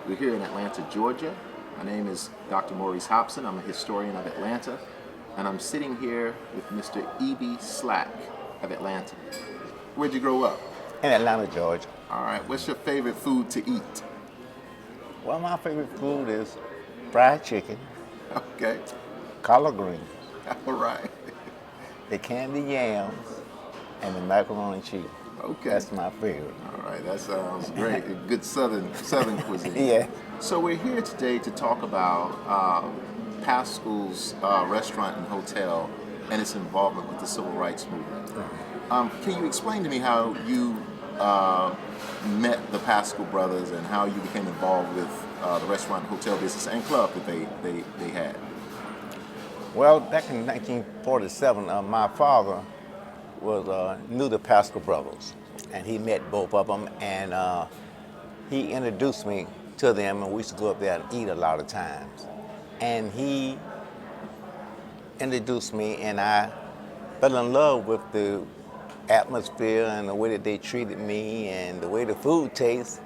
We're here in Atlanta, Georgia. My name is Dr. Maurice Hobson. I'm a historian of Atlanta, and I'm sitting here with Mr. Eby Slack of Atlanta. Where'd you grow up? In Atlanta, Georgia. All right, what's your favorite food to eat? Well, my favorite food is fried chicken, Okay, collard green, all right, the candy yams, and the macaroni and cheese. okay. That's my favorite. All right, that sounds great. A good southern cuisine. Yeah. So we're here today to talk about Paschal's restaurant and hotel and its involvement with the civil rights movement. Can you explain to me how you met the Paschal Brothers and how you became involved with the restaurant and hotel business and club that they had? Well, back in 1947, my father knew the Paschal Brothers, and he met both of them, and he introduced me to them, and we used to go up there and eat a lot of times. And he introduced me, and I fell in love with the atmosphere and the way that they treated me and the way the food tastes,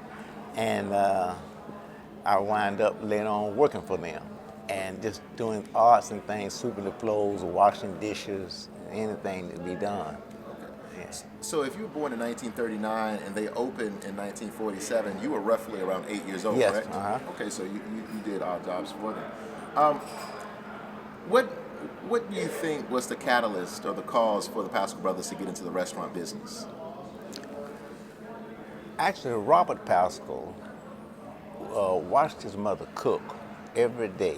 and I wound up later on working for them and just doing arts and things, sweeping the floors, washing dishes, anything that be done. Yes. So if you were born in 1939 and they opened in 1947, you were roughly around 8 years old, Yes, correct? uh-huh. Okay, so you did odd jobs for them. What do you think was the catalyst or the cause for the Paschal Brothers to get into the restaurant business? Actually, Robert Paschal watched his mother cook every day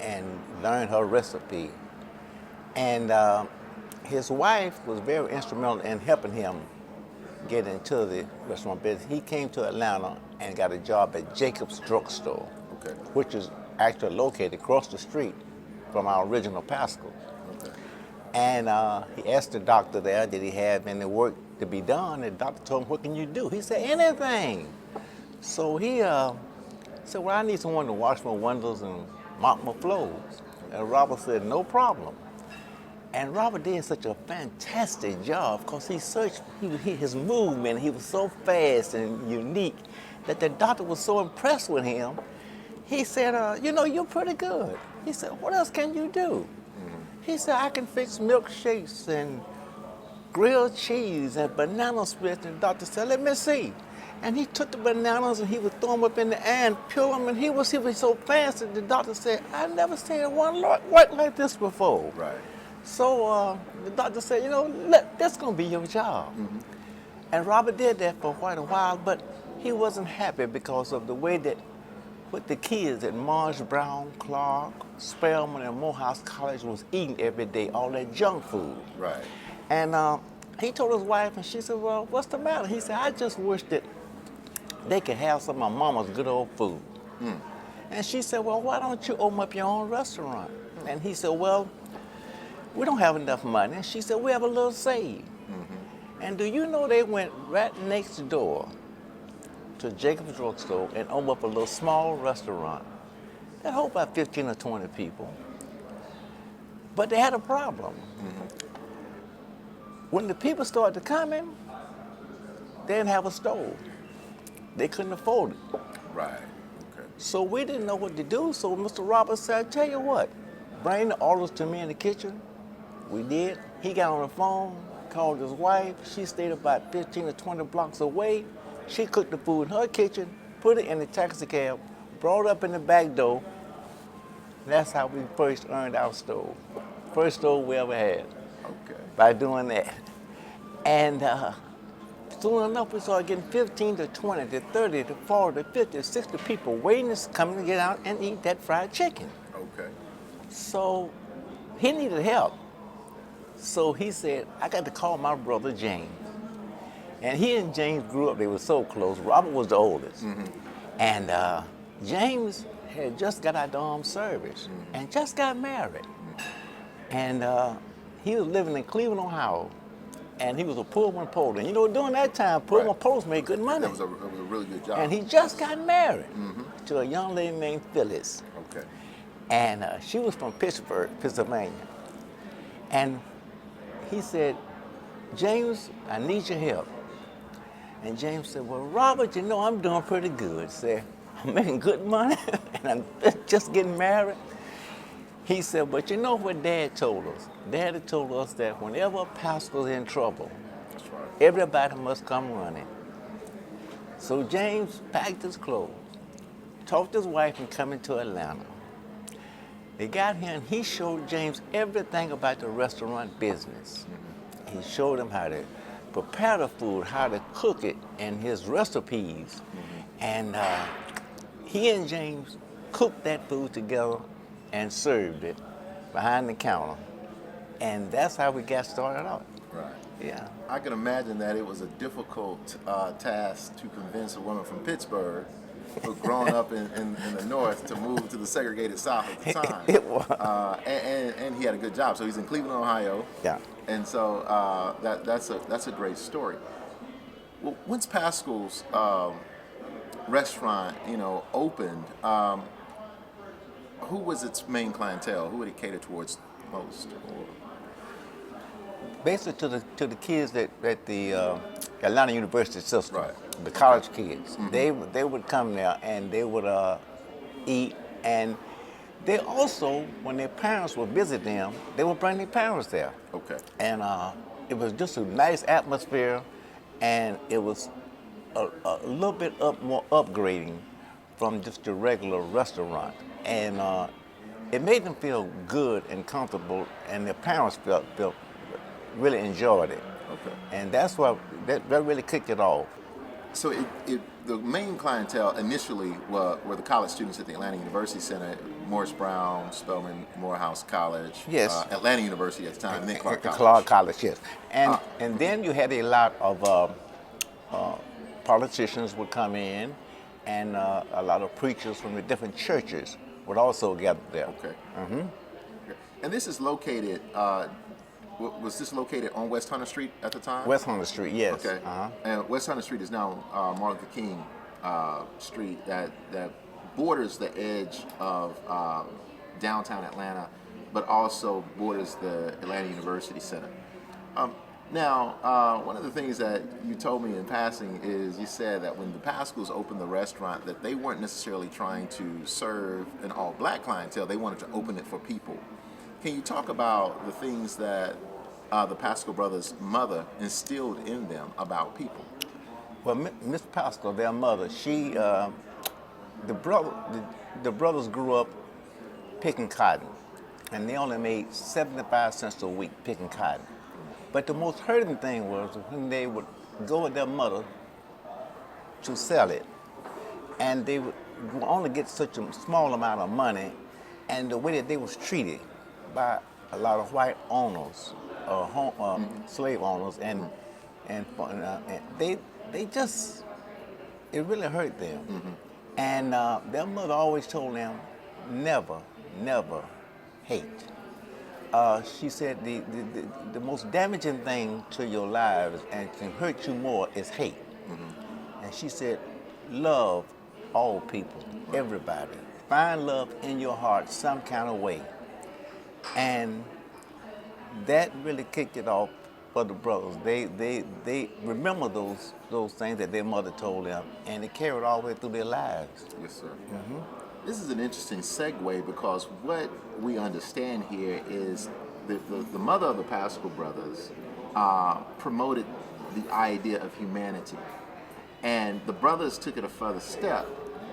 and learned her recipe. And his wife was very instrumental in helping him get into the restaurant business. He came to Atlanta and got a job at Jacob's Drugstore, Okay. which is actually located across the street from our original Paschal. Okay. And he asked the doctor there, did he have any work to be done? And the doctor told him, what can you do? He said, anything. So he said, well, I need someone to wash my windows and mop my floors. And Robert said, no problem. And Robert did such a fantastic job because his movement, he was so fast and unique that the doctor was so impressed with him. He said, you're pretty good. He said, what else can you do? He said, I can fix milkshakes and grilled cheese and banana splits. And the doctor said, let me see. And he took the bananas and he would throw them up in the air and peel them. And he was so fast that the doctor said, I've never seen one work like this before. Right. So the doctor said, that's going to be your job. Mm-hmm. And Robert did that for quite a while, but he wasn't happy because of the way that what the kids at Marsh, Brown, Clark, Spelman, and Morehouse College was eating every day, all that junk food. Right. And he told his wife, and she said, well, what's the matter? He said, I just wish that they could have some of my mama's good old food. Mm. And she said, well, why don't you open up your own restaurant? And he said, well, we don't have enough money. And she said, we have a little save. Mm-hmm. And do you know they went right next door to Jacob's Drugstore and opened up a little small restaurant that held about 15 or 20 people. But they had a problem. Mm-hmm. When the people started coming, they didn't have a stove. They couldn't afford it. Right. Okay. So we didn't know what to do. So Mr. Roberts said, I tell you what, bring the orders to me in the kitchen. We did. He got on the phone, called his wife. She stayed about 15 or 20 blocks away. She cooked the food in her kitchen, put it in the taxi cab, brought it up in the back door. That's how we first earned our stove. First stove we ever had. Okay. By doing that. And soon enough, we started getting 15 to 20 to 30 to 40 to 50 to 60 people waiting to come and get out and eat that fried chicken. Okay. So he needed help. So he said, I got to call my brother James. And he and James grew up, they were so close. Robert was the oldest. Mm-hmm. And James had just got out of the armed service and just got married. And he was living in Cleveland, Ohio. And he was a Pullman Polar. And during that time, Pullman Polars made good money. It was a really good job. And he just got married to a young lady named Phyllis. Okay. And she was from Pittsburgh, Pennsylvania. And he said, James, I need your help. And James said, well, Robert, I'm doing pretty good. Said, I'm making good money, and I'm just getting married. He said, but you know what Dad told us? Daddy told us that whenever Paschal's in trouble, That's right. everybody must come running. So James packed his clothes, talked his wife and coming to Atlanta. They got here and he showed James everything about the restaurant business. He showed him how to prepare the food, how to cook it, and his recipes. And he and James cooked that food together and served it behind the counter. And that's how we got started out. Right. Yeah. I can imagine that it was a difficult task to convince a woman from Pittsburgh who'd grown up in the North to move to the segregated South at the time. It was. And he had a good job. So he's in Cleveland, Ohio. Yeah. And so that's a great story. Well, once Paschal's restaurant, opened, who was its main clientele? Who would it cater towards most? Basically to the kids at the Atlanta University system, Right. the college kids. They would come there and they would eat, and they also, when their parents would visit them, they would bring their parents there. Okay. And it was just a nice atmosphere, and it was a little bit more upgrading from just a regular restaurant. And it made them feel good and comfortable, and their parents felt really enjoyed it. Okay. And that's what that really kicked it off. So the main clientele initially were the college students at the Atlanta University Center, Morris Brown, Spelman, Morehouse College, Yes. Atlanta University at the time, and then Clark College. Clark College, yes. And then you had a lot of politicians would come in, and a lot of preachers from the different churches would also gather there. Okay. Okay. And this is located. Was this located on West Hunter Street at the time? West Hunter Street, yes. Okay. And West Hunter Street is now Martin Luther King Street that borders the edge of downtown Atlanta, but also borders the Atlanta University Center. Now, one of the things that you told me in passing is you said that when the Paschals opened the restaurant, that they weren't necessarily trying to serve an all-black clientele. They wanted to open it for people. Can you talk about the things that the Paschal Brothers' mother instilled in them about people? Well, Miss Paschal, their mother, she, the brothers grew up picking cotton, and they only made 75 cents a week picking cotton. But the most hurting thing was when they would go with their mother to sell it, and they would only get such a small amount of money, and the way that they was treated by a lot of white owners, slave owners, and they just, it really hurt them. And their mother always told them, never hate. She said the most damaging thing to your lives and can hurt you more is hate. And she said, love all people, everybody. Find love in your heart some kind of way. And that really kicked it off for the brothers. They remember those things that their mother told them, and it carried all the way through their lives. Yes, sir. This is an interesting segue because what we understand here is the mother of the Paschal Brothers promoted the idea of humanity. And the brothers took it a further step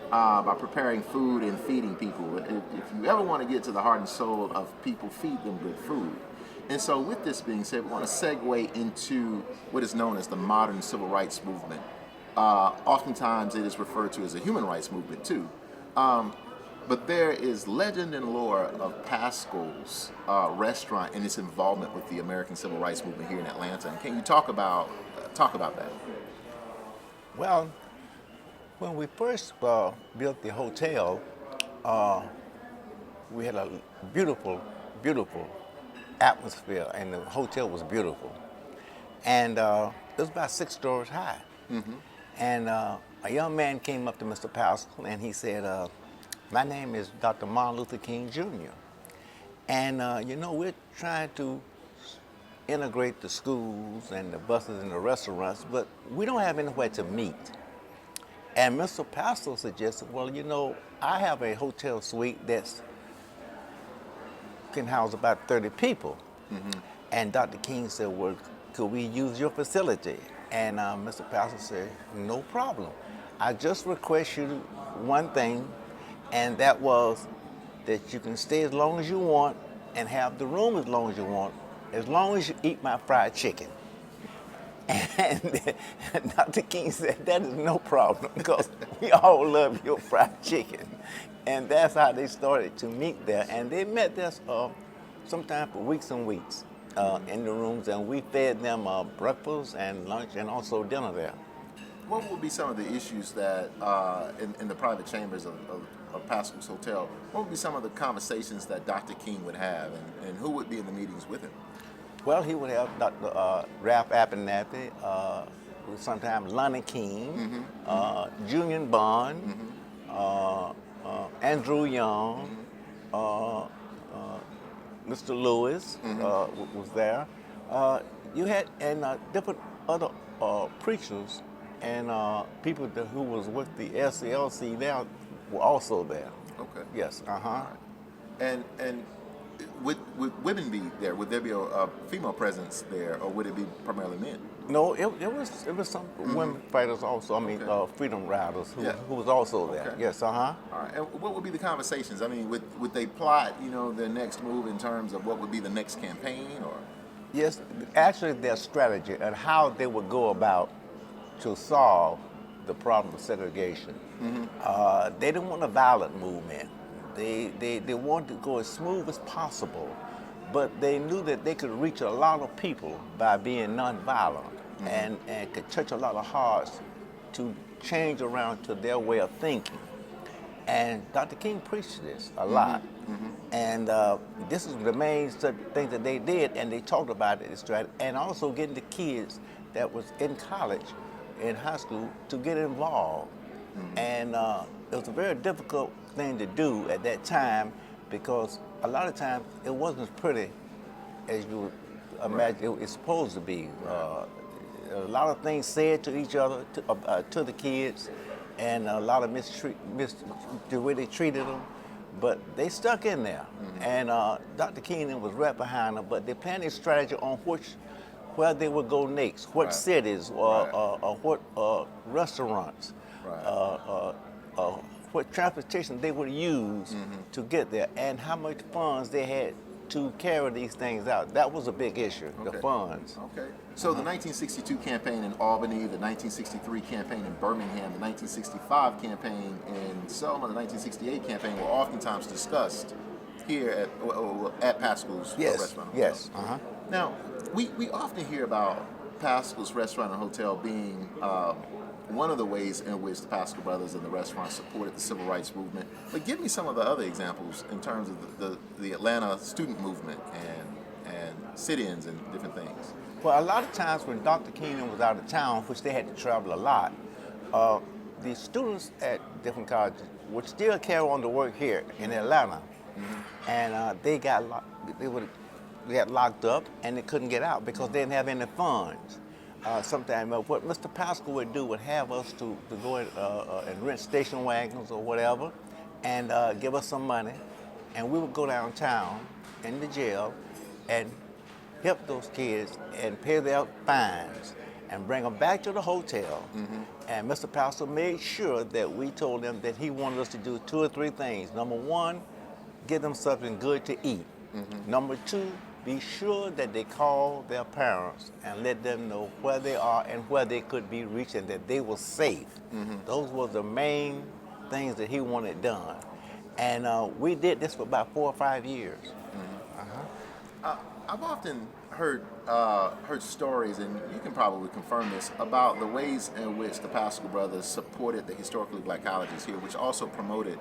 by preparing food and feeding people. If you ever want to get to the heart and soul of people, feed them good food. And so with this being said, we want to segue into what is known as the modern civil rights movement. Oftentimes it is referred to as a human rights movement too. But there is legend and lore of Paschal's restaurant and its involvement with the American civil rights movement here in Atlanta. And can you talk about that? Well, when we first built the hotel, we had a beautiful atmosphere, and the hotel was beautiful. And it was about 6 stories high. And a young man came up to Mr. Paschal and he said, my name is Dr. Martin Luther King Jr. And we're trying to integrate the schools and the buses and the restaurants, but we don't have anywhere to meet. And Mr. Paschal suggested, well, you know, I have a hotel suite that's can house about 30 people. And Dr. King said, well, could we use your facility? And Mr. Paschal said, no problem. I just request you one thing, and that was that you can stay as long as you want and have the room as long as long as you eat my fried chicken. And Dr. King said, that is no problem because we all love your fried chicken. And that's how they started to meet there. And they met there sometimes for weeks and weeks in the rooms. And we fed them breakfast and lunch and also dinner there. What would be some of the issues that in the private chambers of Paschal's Hotel, what would be some of the conversations that Dr. King would have, and who would be in the meetings with him? Well, he would have Dr. Ralph Abernathy, sometimes Lonnie King, Julian Bond, Andrew Young, Mr. Lewis was there. You had different other preachers and people who was with the SCLC there were also there. Okay. Yes. And would women be there? Would there be a female presence there, or would it be primarily men? No, it was some women fighters also. I mean, freedom riders who was also there. Okay. Yes. All right. And what would be the conversations? I mean, would they plot, their next move in terms of what would be the next campaign, or? Yes, actually, their strategy and how they would go about to solve the problem of segregation. They didn't want a violent movement. They wanted to go as smooth as possible, but they knew that they could reach a lot of people by being nonviolent and could touch a lot of hearts to change around to their way of thinking. And Dr. King preached this a lot. And this is the main thing that they did, and they talked about it, and also getting the kids that was in college, in high school, to get involved. And it was a very difficult thing to do at that time because a lot of times it wasn't as pretty as you would imagine it's supposed to be. A lot of things said to each other, to the kids, and a lot of the way they treated them, but they stuck in there. And Dr. Keenan was right behind them, but they planned a strategy on where they would go next, what cities, or what restaurants, what transportation they would use to get there, and how much funds they had to carry these things out. That was a big issue, the funds. Okay. So the 1962 campaign in Albany, the 1963 campaign in Birmingham, the 1965 campaign in Selma, the 1968 campaign were oftentimes discussed here at Paschal's restaurant. Yes. Now, we often hear about Paschal's Restaurant and Hotel being one of the ways in which the Paschal Brothers and the restaurant supported the civil rights movement. But give me some of the other examples in terms of the Atlanta student movement and sit-ins and different things. Well, a lot of times when Dr. Keenan was out of town, which they had to travel a lot, the students at different colleges would still carry on to work here in Atlanta. And they got locked up and they couldn't get out because they didn't have any funds. Sometimes what Mr. Paschal would do would have us to go and rent station wagons or whatever and give us some money, and we would go downtown in the jail and help those kids and pay their fines and bring them back to the hotel. And Mr. Paschal made sure that we told them that he wanted us to do 2 or 3 things. Number 1, give them something good to eat. Number 2, be sure that they call their parents and let them know where they are and where they could be reached and that they were safe. Those were the main things that he wanted done. And we did this for about 4 or 5 years. I've often heard stories, and you can probably confirm this, about the ways in which the Paschal Brothers supported the historically black colleges here, which also promoted,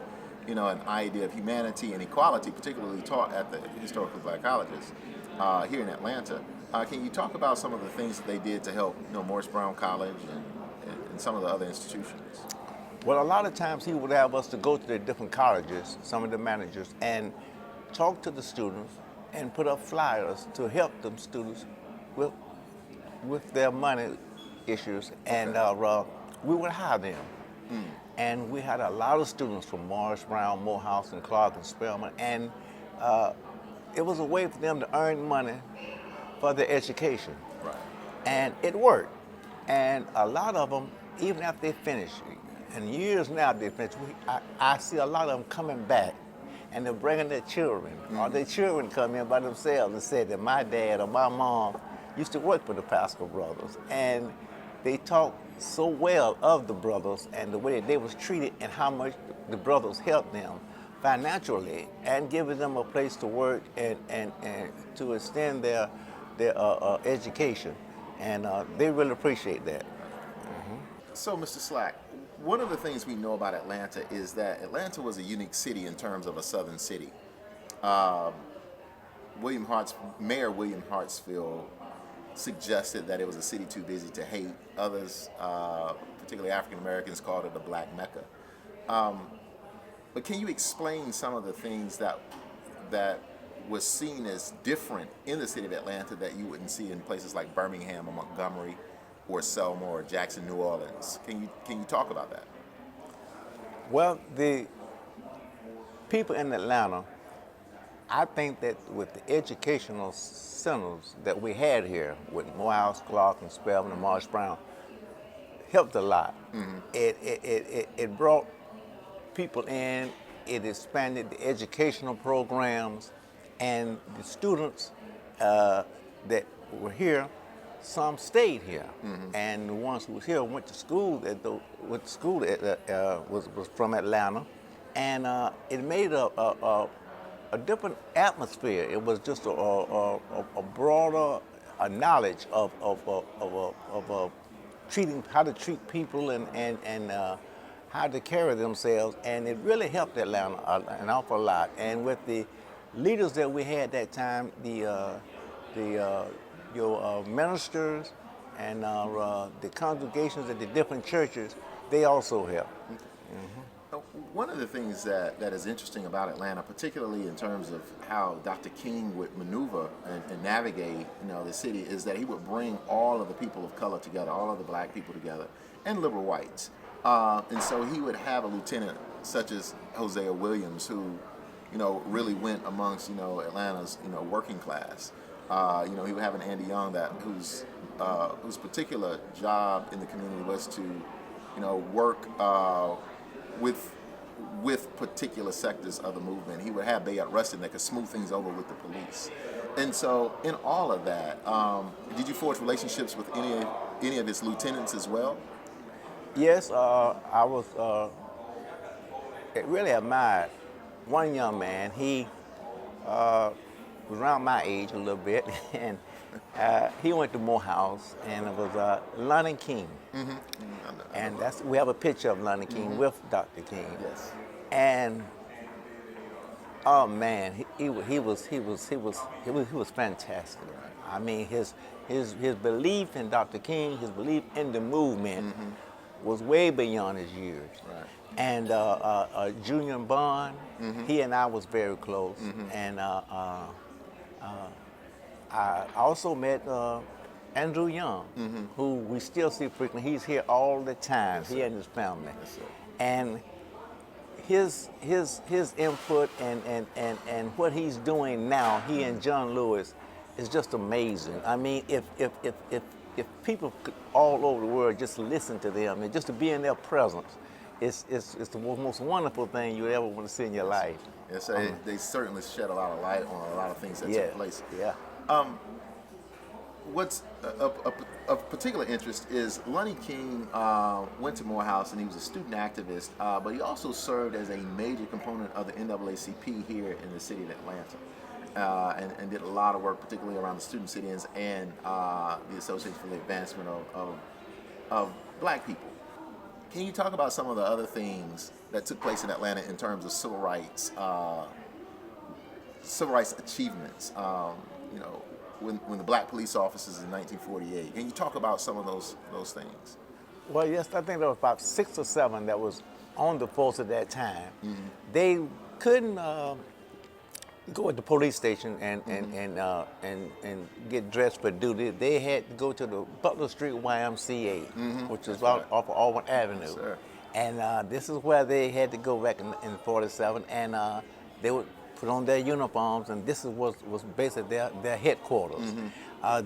an idea of humanity and equality, particularly taught at the historically black colleges here in Atlanta. Can you talk about some of the things that they did to help, Morris Brown College and some of the other institutions? Well, a lot of times he would have us to go to the different colleges, some of the managers, and talk to the students and put up flyers to help them students with their money issues. And we would hire them. And we had a lot of students from Morris, Brown, Morehouse, and Clark, and Spelman, and it was a way for them to earn money for their education. Right. And it worked. And a lot of them, even after they finish, and years now they finish, I see a lot of them coming back, and they're bringing their children, or their children come in by themselves and say that my dad or my mom used to work for the Paschal Brothers. And they talk so well of the brothers and the way they was treated and how much the brothers helped them financially and giving them a place to work and to extend their education. And they really appreciate that. So, Mr. Slack, one of the things we know about Atlanta is that Atlanta was a unique city in terms of a southern city. Mayor William Hartsfield suggested that it was a city too busy to hate. Others, particularly African Americans, called it a black Mecca. But can you explain some of the things that was seen as different in the city of Atlanta that you wouldn't see in places like Birmingham or Montgomery or Selma or Jackson, New Orleans? Can you talk about that? Well, the people in Atlanta, I think that with the educational centers that we had here, with Morehouse, Clark, and Spelman, and Morris Brown, helped a lot. It brought people in, it expanded the educational programs, and the students that were here, some stayed here, and the ones who was here went to school that was from Atlanta, and it made a different atmosphere. It was just a broader knowledge of treating, how to treat people and how to carry themselves, and it really helped Atlanta an awful lot. And with the leaders that we had that time, your ministers and the congregations at the different churches, they also helped. One of the things that is interesting about Atlanta, particularly in terms of how Dr. King would maneuver and navigate, the city, is that he would bring all of the people of color together, all of the black people together, and liberal whites. And so he would have a lieutenant such as Hosea Williams, who, really went amongst, Atlanta's, working class. He would have an Andy Young whose particular job in the community was to, work with particular sectors of the movement. He would have Bayard Rustin that could smooth things over with the police. And so in all of that, did you forge relationships with any of his lieutenants as well? Yes, I was really admired one young man. He was around my age a little bit, and he went to Morehouse, and it was Lonnie King. And we have a picture of Lonnie King with Dr. King. Yes. And oh man, he was fantastic. I mean, his belief in Dr. King, his belief in the movement was way beyond his years. Right. And Junior Bond, he and I was very close. And I also met Andrew Young, who we still see frequently. He's here all the time. Yes, he and his family. Yes, sir. And his input and what he's doing now, he and John Lewis, is just amazing. I mean, if people could all over the world just listen to them and just to be in their presence, it's the most wonderful thing you ever want to see in your life. Yes, they certainly shed a lot of light on a lot of things that took place. Yeah. What's of particular interest is Lonnie King went to Morehouse and he was a student activist, but he also served as a major component of the NAACP here in the city of Atlanta, and did a lot of work, particularly around the student sit-ins and the Association for the Advancement of Black people. Can you talk about some of the other things that took place in Atlanta in terms of civil rights achievements? When the black police officers in 1948. Can you talk about some of those things? Well, yes, I think there was about 6 or 7 that was on the force at that time. They couldn't go at the police station and get dressed for duty. They had to go to the Butler Street YMCA, which is off of Auburn Avenue. Yes, sir. And this is where they had to go back in 47, and they would put on their uniforms, and this was basically their headquarters.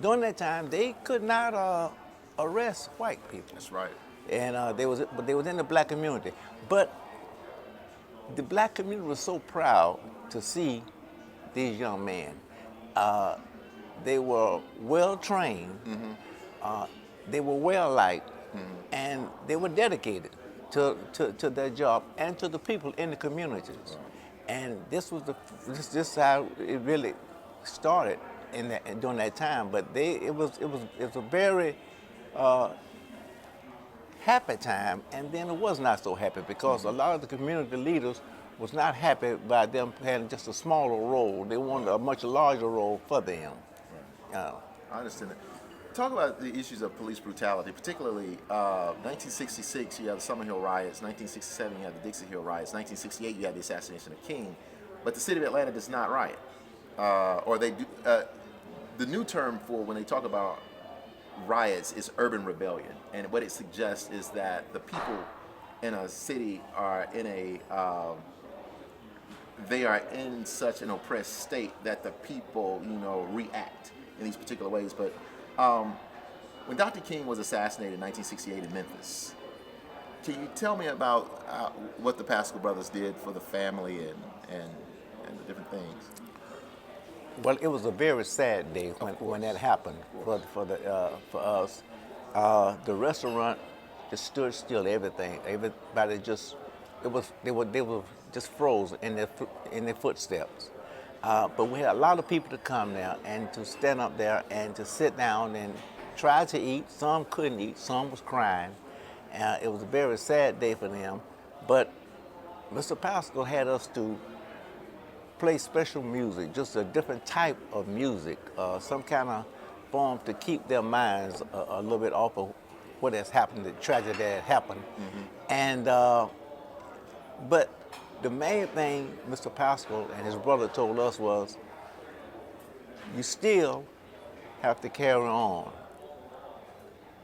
During that time, they could not arrest white people. That's right. And but they was in the black community. But the black community was so proud to see these young men. They were well trained, they were well liked, and they were dedicated to their job and to the people in the communities. And this was this how it really started during that time. But it was a very happy time, and then it was not so happy because a lot of the community leaders was not happy by them having just a smaller role. They wanted a much larger role for them. I understand that. Talk about the issues of police brutality, particularly 1966, you have the Summer Hill riots, 1967, you have the Dixie Hill riots, 1968, you have the assassination of King, but the city of Atlanta does not riot. Or they do. The new term for when they talk about riots is urban rebellion, and what it suggests is that the people in a city are they are in such an oppressed state that the people, react in these particular ways. But when Dr. King was assassinated in 1968 in Memphis, can you tell me about what the Paschal Brothers did for the family and the different things? Well, it was a very sad day when that happened for us. The restaurant just stood still. Everybody they were just frozen in their footsteps. But we had a lot of people to come there and to stand up there and to sit down and try to eat. Some couldn't eat. Some was crying. It was a very sad day for them. But Mr. Paschal had us to play special music, just a different type of music, some kind of form to keep their minds a little bit off of what has happened, the tragedy that happened. And but the main thing Mr. Paschal and his brother told us was, you still have to carry on.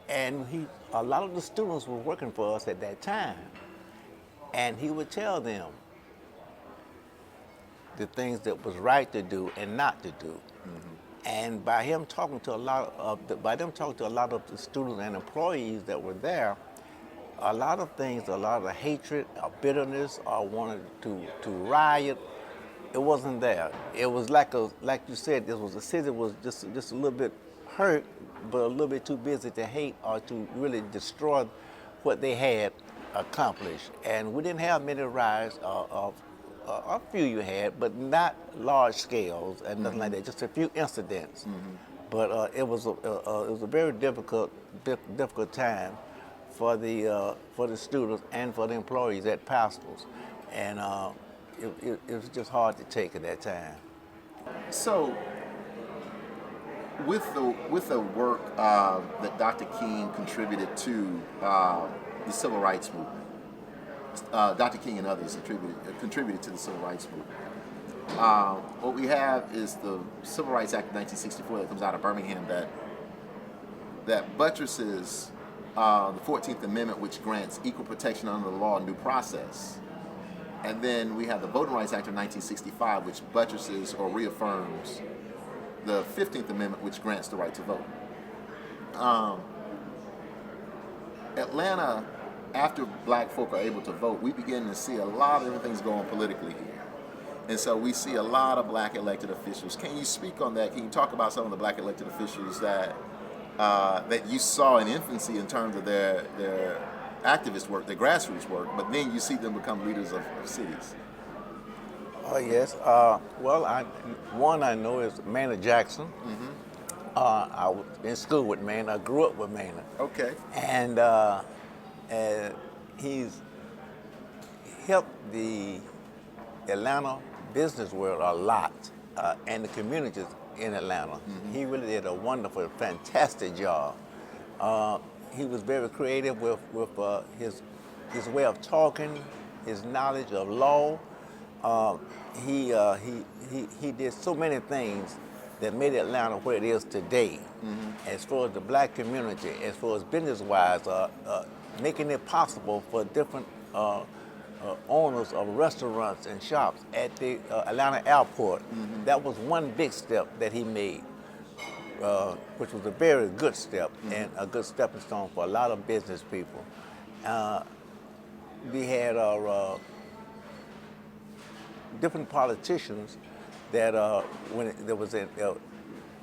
And a lot of the students were working for us at that time, and he would tell them the things that was right to do and not to do. And by them talking to a lot of the students and employees that were there, a lot of things, a lot of hatred, or bitterness, or wanted to riot, it wasn't there. It was like you said, this was a city that was just a little bit hurt, but a little bit too busy to hate or to really destroy what they had accomplished. And we didn't have many riots, a few you had, but not large scales and nothing like that. Just a few incidents. But it was a very difficult time for the students and for the employees at Paschal's, and it was just hard to take at that time. So, with the work that Dr. King contributed to the Civil Rights Movement, Dr. King and others contributed to the Civil Rights Movement. What we have is the Civil Rights Act of 1964 that comes out of Birmingham that buttresses the 14th Amendment, which grants equal protection under the law and due process. And then we have the Voting Rights Act of 1965, which buttresses or reaffirms the 15th Amendment, which grants the right to vote. Atlanta, after black folk are able to vote, we begin to see a lot of different things going politically here. And so we see a lot of black elected officials. Can you speak on that? Can you talk about some of the black elected officials that you saw in infancy in terms of their activist work, their grassroots work, but then you see them become leaders of cities? Oh, yes. One I know is Maynard Jackson. I was in school with Maynard. I grew up with Maynard. Okay. And he's helped the Atlanta business world a lot, and the communities in Atlanta. He really did a wonderful, fantastic job. He was very creative with his way of talking, his knowledge of law. He did so many things that made Atlanta what it is today, as far as the black community, as far as business-wise, making it possible for different owners of restaurants and shops at the Atlanta airport. That was one big step that he made, which was a very good step and a good stepping stone for a lot of business people. We had different politicians that when there was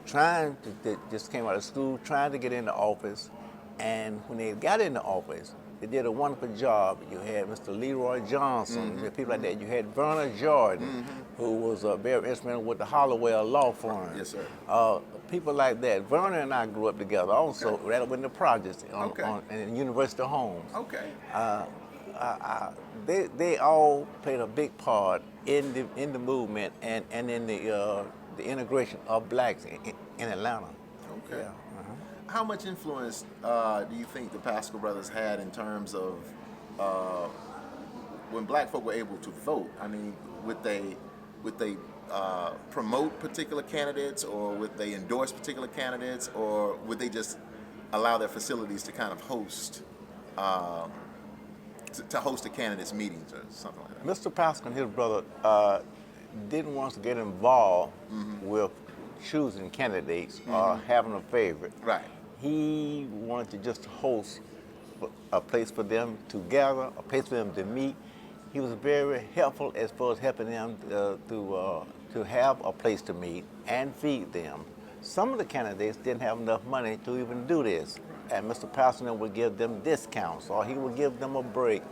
trying to they just came out of school, trying to get into office, and when they got into office, they did a wonderful job. You had Mr. Leroy Johnson, you had people like that. You had Vernon Jordan, who was very instrumental with the Hollowell Law Firm. Yes, sir. People like that. Vernon and I grew up together also, right up in the projects in University Homes. Okay. They all played a big part in the movement and in the integration of blacks in Atlanta. Okay. Yeah. How much influence do you think the Paschal Brothers had in terms of when black folk were able to vote? I mean, would they promote particular candidates, or would they endorse particular candidates, or would they just allow their facilities to kind of host to host the candidates' meetings or something like that? Mr. Paschal and his brother didn't want to get involved with choosing candidates or having a favorite. Right. He wanted to just host a place for them to gather, a place for them to meet. He was very helpful as far as helping them to have a place to meet and feed them. Some of the candidates didn't have enough money to even do this, and Mr. Paschal would give them discounts, or he would give them a break.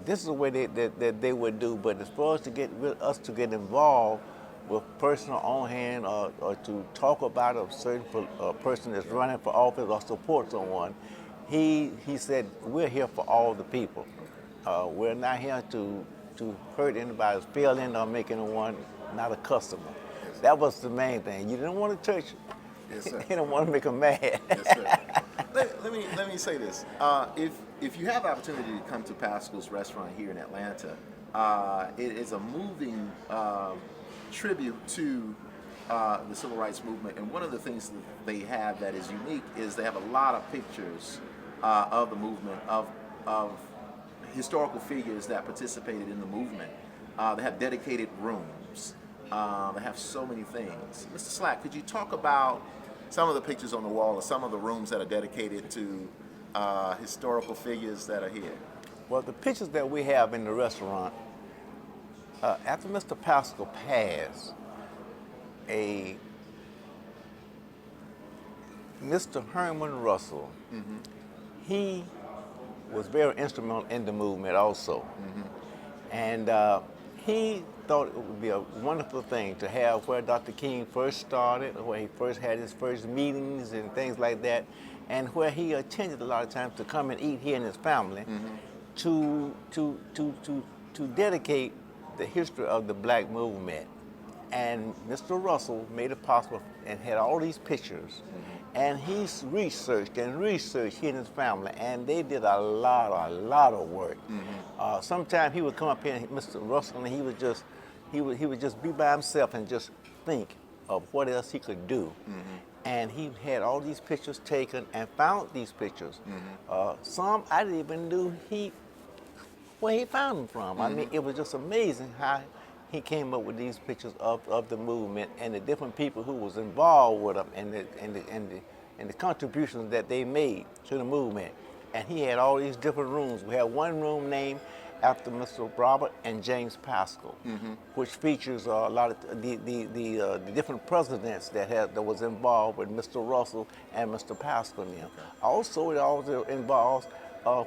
This is the way that they would do. But as far as to get us to get involved with personal on hand or to talk about a certain person that's running for office or support someone, he said, we're here for all the people. We're not here to hurt anybody's feeling or make anyone not a customer. Yes, that was the main thing. You didn't want to touch it. Yes, sir. You didn't want to make them mad. Yes, sir. Let me say this. If you have the opportunity to come to Paschal's restaurant here in Atlanta, it is a moving tribute to the civil rights movement. And one of the things that they have that is unique is they have a lot of pictures of the movement, of historical figures that participated in the movement. They have dedicated rooms. They have so many things. Mr. Slack, could you talk about some of the pictures on the wall or some of the rooms that are dedicated to historical figures that are here? Well, the pictures that we have in the restaurant, after Mr. Paschal passed, Mr. Herman Russell, he was very instrumental in the movement also. And he thought it would be a wonderful thing to have where Dr. King first started, where he first had his first meetings and things like that, and where he attended a lot of times to come and eat here in his family, to dedicate the history of the black movement. And Mr. Russell made it possible and had all these pictures. And he's researched here in his family, and they did a lot of work. Sometimes he would come up here, Mr. Russell, and he would just be by himself and just think of what else he could do. And he had all these pictures taken and found these pictures. Some I didn't even know where he found them from. I mean, it was just amazing how he came up with these pictures of the movement and the different people who was involved with them and the contributions that they made to the movement. And he had all these different rooms. We had one room named after Mr. Robert and James Paschal, which features a lot of the different presidents that was involved with Mr. Russell and Mr. Paschal. Also, it also involves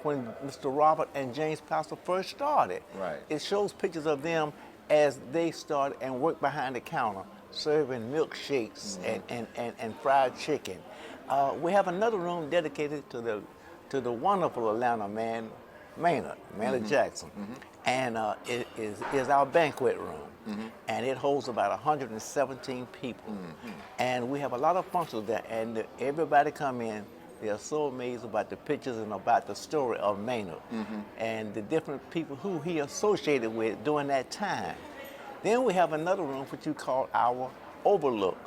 when Mr. Robert and James Paschal first started. Right. It shows pictures of them as they started and worked behind the counter, serving milkshakes and fried chicken. We have another room dedicated to the wonderful Atlanta man, Maynard Jackson. And it is our banquet room. And it holds about 117 people. And we have a lot of functions there, and everybody come in. They are so amazed about the pictures and about the story of Maynard and the different people who he associated with during that time. Then we have another room which you call our overlook,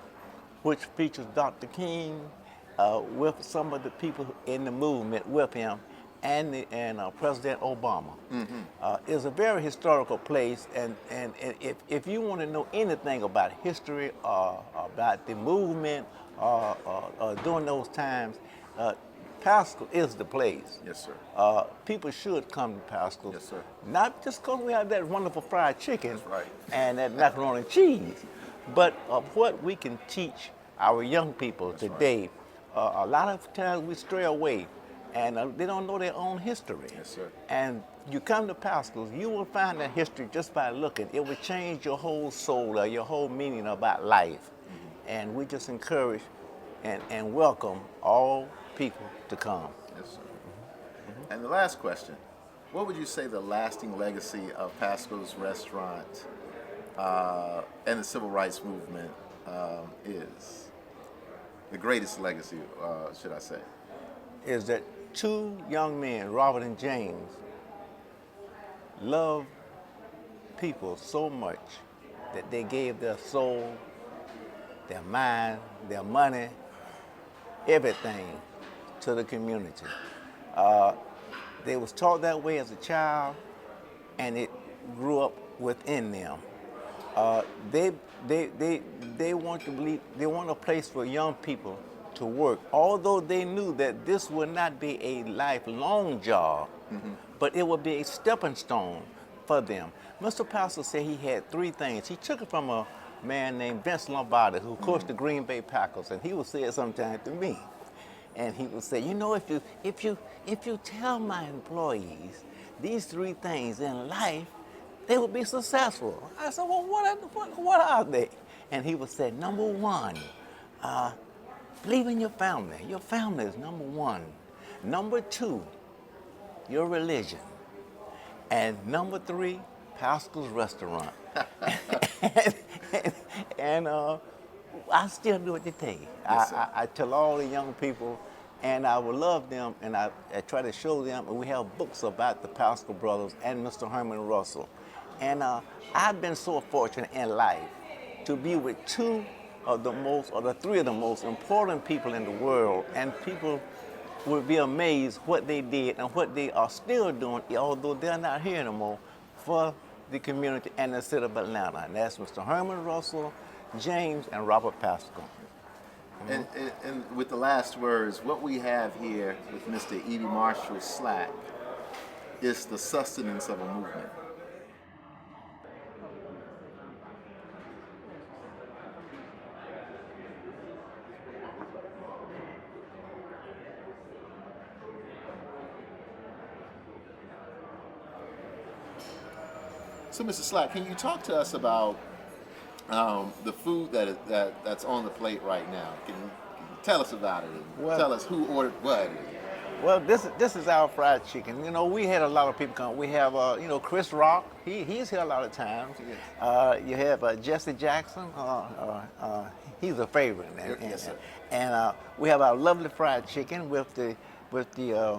which features Dr. King with some of the people in the movement with him, and President Obama. It's a very historical place, and if you want to know anything about history or about the movement during those times, Paschal is the place. Yes, sir. People should come to Paschal. Yes, sir. Not just because we have that wonderful fried chicken That's right. and that macaroni and cheese, but of what we can teach our young people That's today. A lot of times we stray away, and they don't know their own history. Yes, sir. And you come to Paschal, you will find that history just by looking. It will change your whole soul or your whole meaning about life. And we just encourage and welcome all people to come. Yes, sir. And the last question, what would you say the lasting legacy of Paschal's Restaurant and the Civil Rights Movement is? The greatest legacy, should I say? Is that two young men, Robert and James, loved people so much that they gave their soul, their mind, their money, everything to the community. They was taught that way as a child, and it grew up within them. They want to believe, they want a place for young people to work, although they knew that this would not be a lifelong job, but it would be a stepping stone for them. Mr. Paschal said he had three things. He took it from a man named Vince Lombardi, who coached the Green Bay Packers, and he would say it sometimes to me. And he would say, you know, if you tell my employees these three things in life, they would be successful. I said, well, what are they? And he would say, number one, believe in your family. Your family is number one. Number two, your religion. And number three, Paschal's Restaurant. and I still do it today. Yes, I tell all the young people, and I will love them, and I try to show them, and we have books about the Paschal Brothers and Mr. Herman Russell. And I've been so fortunate in life to be with two of the most, or the three of the most important people in the world, and people will be amazed what they did and what they are still doing, although they're not here anymore, for the community and the city of Atlanta. And that's Mr. Herman Russell, James, and Robert Paschal. And with the last words, what we have here with Mr. Eby Marshall Slack is the sustenance of a movement. So, Mr. Slack, can you talk to us about the food that's on the plate right now? Can you tell us about it? And tell us who ordered what? Well, this is our fried chicken. You know, we had a lot of people come. We have, Chris Rock. He's here a lot of times. Yes. You have Jesse Jackson. He's a favorite. Yes, sir. And we have our lovely fried chicken with the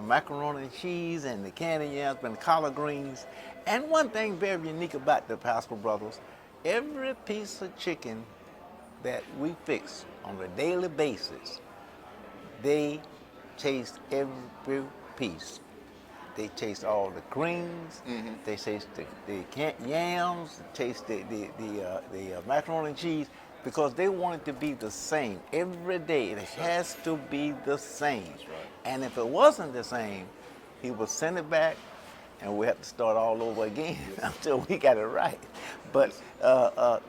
macaroni and cheese and the candy yams and collard greens. And one thing very unique about the Paschal Brothers, every piece of chicken that we fix on a daily basis, they taste every piece. They taste all the greens, they taste the yams, they taste the macaroni and cheese, because they want it to be the same every day. It has to be the same. That's right. And if it wasn't the same, he would send it back, and we have to start all over again until we got it right. But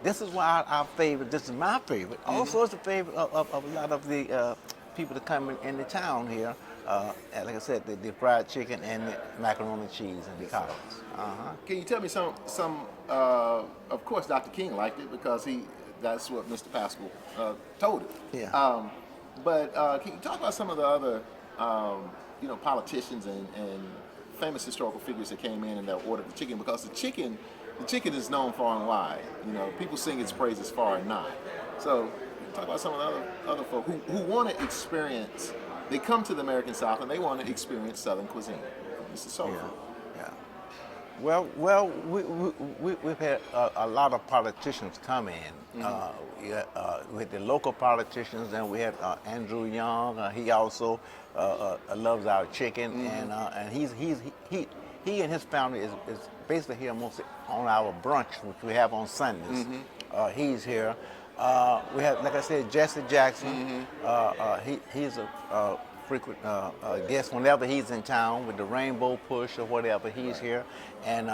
this is why our favorite, this is my favorite. Also, it's the favorite of a lot of the people that come in the town here. And like I said, the fried chicken and the macaroni and cheese and the collards. Can you tell me some? Of course, Dr. King liked it because that's what Mr. Paschal told him. Yeah. But can you talk about some of the other, politicians and famous historical figures that came in and that ordered the chicken? Because the chicken is known far and wide. You know, people sing its praises far and nigh. So talk about some of the other folk who want to experience. They come to the American South and they want to experience Southern cuisine. This is soul food. Yeah. We've had a lot of politicians come in. With the local politicians, and we had Andrew Young. He also loves our chicken, and he and his family is basically here mostly on our brunch, which we have on Sundays. He's here. We have, like I said, Jesse Jackson. He's a frequent guest whenever he's in town with the Rainbow Push or whatever. He's here, and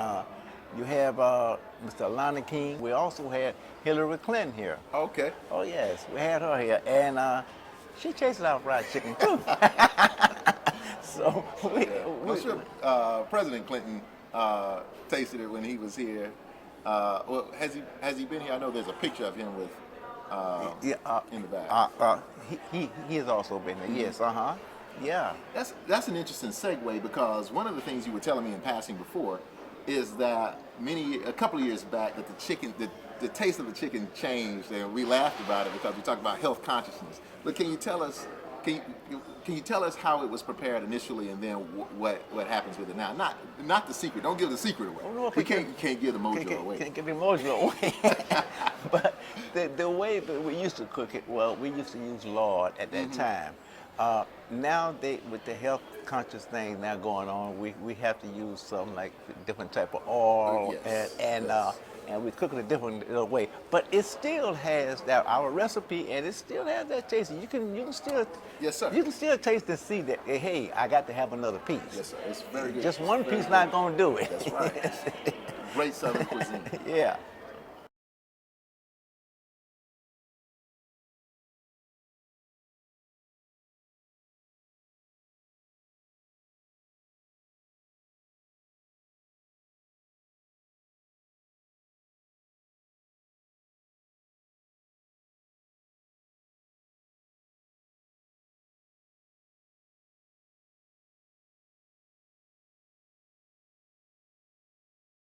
you have Mr. Alana King. We also had Hillary Clinton here. Okay. Oh yes, we had her here, and she chases out fried chicken too. So I'm sure President Clinton tasted it when he was here. Well, has he been here? I know there's a picture of him with in the back. He has also been there. Yes. Yeah. That's an interesting segue, because one of the things you were telling me in passing before is that a couple of years back that the taste of the chicken changed, and we laughed about it because we talked about health consciousness. But can you tell us how it was prepared initially, and then what happens with it now? Not the secret. Don't give the secret away. Oh, no, you can't give the mojo away. Can't give the mojo away. But the way that we used to cook it, well, we used to use lard at that time. Now with the health conscious thing now going on, we have to use some like different type of oil, and we cook it a different way. But it still has our recipe, and it still has that taste. You can still you can still taste and see that, hey, I got to have another piece. Yes, sir. It's very good. Just one piece not gonna do it. That's right. Great Southern cuisine. Yeah.